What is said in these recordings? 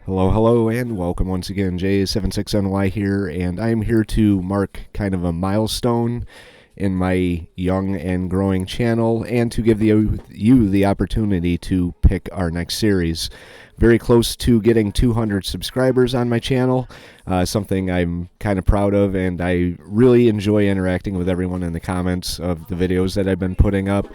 Hello, hello, and welcome once again. J76NY here, and I'm here to mark kind of a milestone in my young and growing channel and to give you the opportunity to pick our next series. Very close to getting 200 subscribers on my channel, something I'm kind of proud of, and I really enjoy interacting with everyone in the comments of the videos that I've been putting up.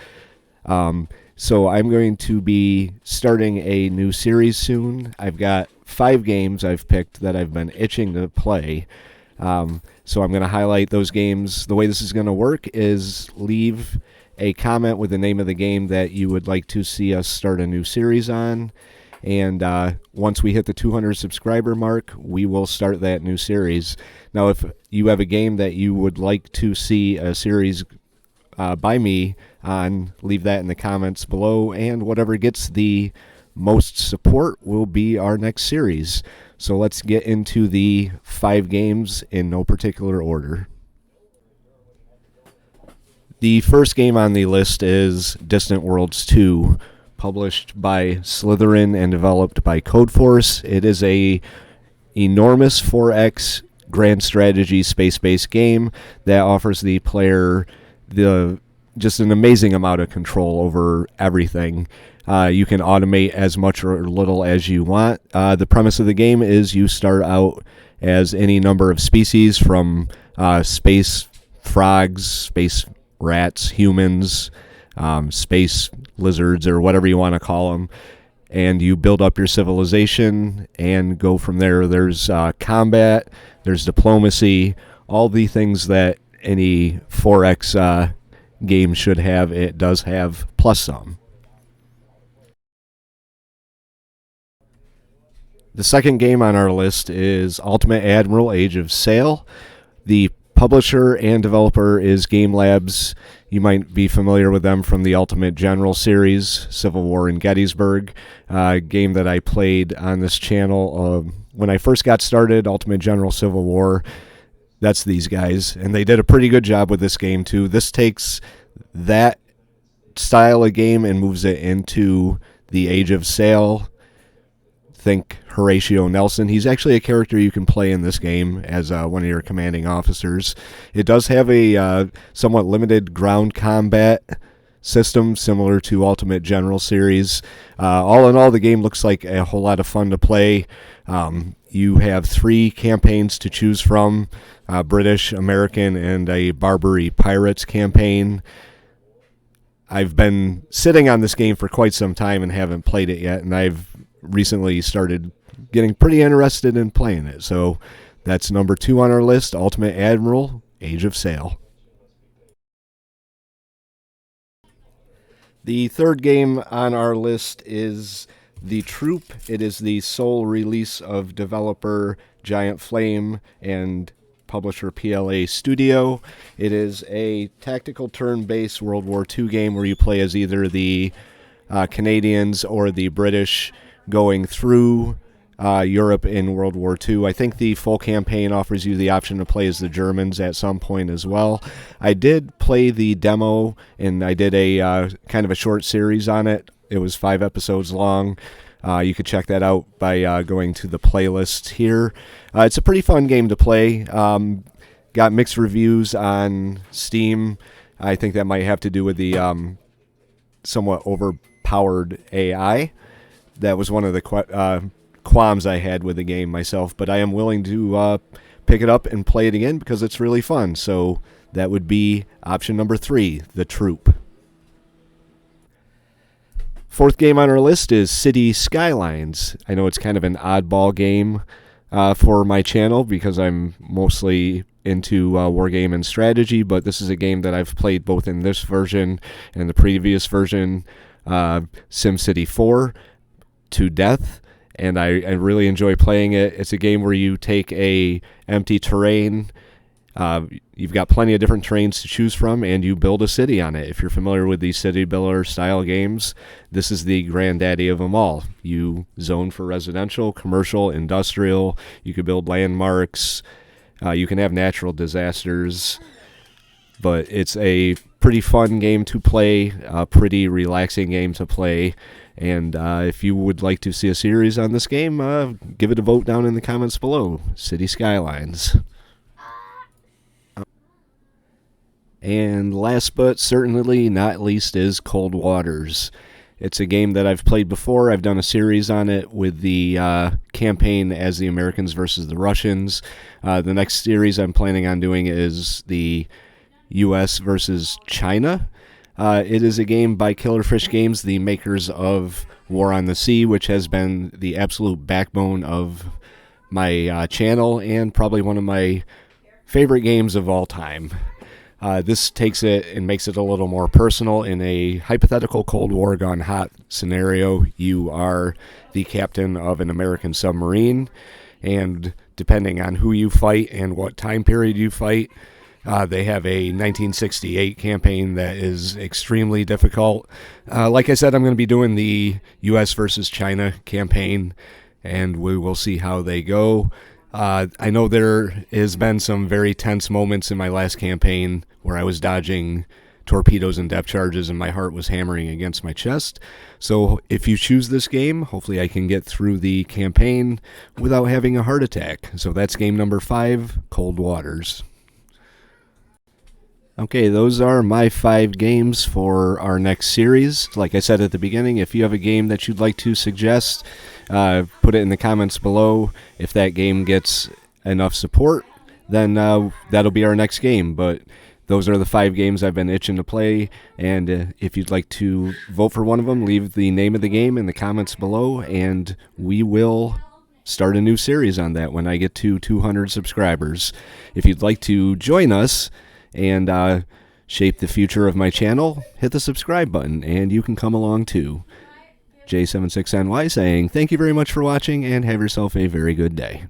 So I'm going to be starting a new series soon. I've got 5 games I've picked that I've been itching to play. So I'm going to highlight those games. The way this is going to work is leave a comment with the name of the game that you would like to see us start a new series on. And once we hit the 200 subscriber mark, we will start that new series. Now, if you have a game that you would like to see a series by me on, leave that in the comments below, and whatever gets the most support will be our next series. So let's get into the 5 games in no particular order. The first game on the list is Distant Worlds 2, published by Slytherin and developed by Codeforce. It is a enormous 4X grand strategy space-based game that offers the player just an amazing amount of control over everything. You can automate as much or little as you want. The premise of the game is you start out as any number of species, from space frogs, space rats, humans, space lizards, or whatever you want to call them, and you build up your civilization and go from there. There's combat, there's diplomacy, all the things that any 4X game should have. It does have, plus some. The second game on our list is Ultimate Admiral Age of Sail. The publisher and developer is Game Labs. You might be familiar with them from the Ultimate General series, Civil War in Gettysburg, a game that I played on this channel when I first got started. Ultimate General Civil War, that's these guys, and they did a pretty good job with this game too. This takes that style of game and moves it into the Age of Sail. Think Horatio Nelson. He's actually a character you can play in this game as one of your commanding officers. It does have a somewhat limited ground combat system similar to Ultimate General series. All in all, the game looks like a whole lot of fun to play. You have 3 campaigns to choose from, British, American, and a Barbary Pirates campaign. I've been sitting on this game for quite some time and haven't played it yet, and I've recently started getting pretty interested in playing it. So that's number 2 on our list, Ultimate Admiral, Age of Sail. The third game on our list is The Troop. It is the sole release of developer Giant Flame and publisher PLA Studio. It is a tactical turn-based World War II game where you play as either the Canadians or the British going through Europe in World War II. I think the full campaign offers you the option to play as the Germans at some point as well. I did play the demo, and I did a kind of a short series on it. It was 5 episodes long. You could check that out by going to the playlist here. It's a pretty fun game to play. Got mixed reviews on Steam. I think that might have to do with the somewhat overpowered AI. That was one of the qualms I had with the game myself, but I am willing to pick it up and play it again because it's really fun. So that would be option number 3, The Troop. Fourth game on our list is City Skylines. I know it's kind of an oddball game for my channel because I'm mostly into wargame and strategy, but this is a game that I've played both in this version and the previous version, SimCity 4, to death, and I really enjoy playing it. It's a game where you take a empty terrain. You've got plenty of different terrains to choose from, and you build a city on it. If you're familiar with these city builder style games, this is the granddaddy of them all. You zone for residential, commercial, industrial. You can build landmarks. You can have natural disasters. But it's a pretty fun game to play, a pretty relaxing game to play. And if you would like to see a series on this game, give it a vote down in the comments below. City Skylines. And last but certainly not least is Cold Waters. It's a game that I've played before. I've done a series on it with the campaign as the Americans versus the Russians. The next series I'm planning on doing is the U.S. versus China. It is a game by Killerfish Games, the makers of War on the Sea, which has been the absolute backbone of my channel and probably one of my favorite games of all time. This takes it and makes it a little more personal. In a hypothetical Cold War gone hot scenario, you are the captain of an American submarine, and depending on who you fight and what time period you fight, they have a 1968 campaign that is extremely difficult. Like I said, I'm going to be doing the U.S. versus China campaign, and we will see how they go. I know there has been some very tense moments in my last campaign where I was dodging torpedoes and depth charges and my heart was hammering against my chest. So if you choose this game, hopefully I can get through the campaign without having a heart attack. So that's game number 5, Cold Waters. Okay, those are my 5 games for our next series. Like I said at the beginning, if you have a game that you'd like to suggest, put it in the comments below. If that game gets enough support, then that'll be our next game. But those are the 5 games I've been itching to play, and if you'd like to vote for one of them, leave the name of the game in the comments below, and we will start a new series on that when I get to 200 subscribers. If you'd like to join us and shape the future of my channel, hit the subscribe button, and you can come along too. J76NY saying thank you very much for watching, and have yourself a very good day.